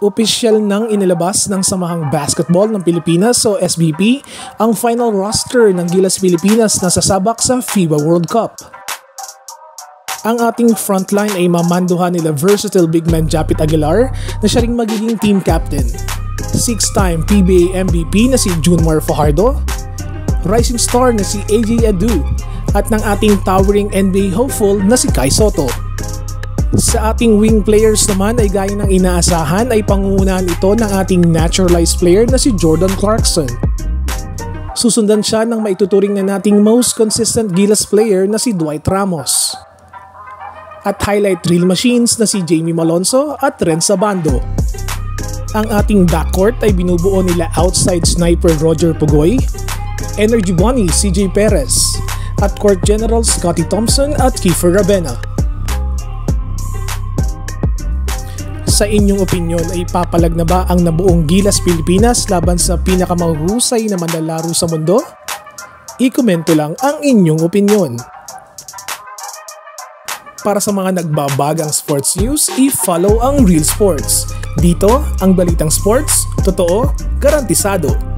Opisyal nang inilabas ng Samahang Basketball ng Pilipinas o SBP ang final roster ng Gilas Pilipinas na sasabak sa FIBA World Cup. Ang ating frontline ay mamanduhan nila versatile big man Japit Aguilar na siya ring magiging team captain, 6-time PBA MVP na si Junmar Fajardo, rising star na si AJ Adu at ng ating towering NBA hopeful na si Kai Soto. Sa ating wing players naman ay gaya ng inaasahan ay pangungunahan ito ng ating naturalized player na si Jordan Clarkson. Susundan siya ng maituturing na nating most consistent Gilas player na si Dwight Ramos. At highlight drill machines na si Jamie Malonzo at Renz Abando. Ang ating backcourt ay binubuo nila outside sniper Roger Pugoy, energy bunny CJ Perez, at court general Scottie Thompson at Kiefer Ravena. Sa inyong opinyon ay papalag na ba ang nabuong Gilas Pilipinas laban sa pinakamahusay na manlalaro sa mundo? I-komento lang ang inyong opinyon. Para sa mga nagbabagang sports news, i-follow ang Real Sports. Dito, ang balitang sports, totoo, garantisado.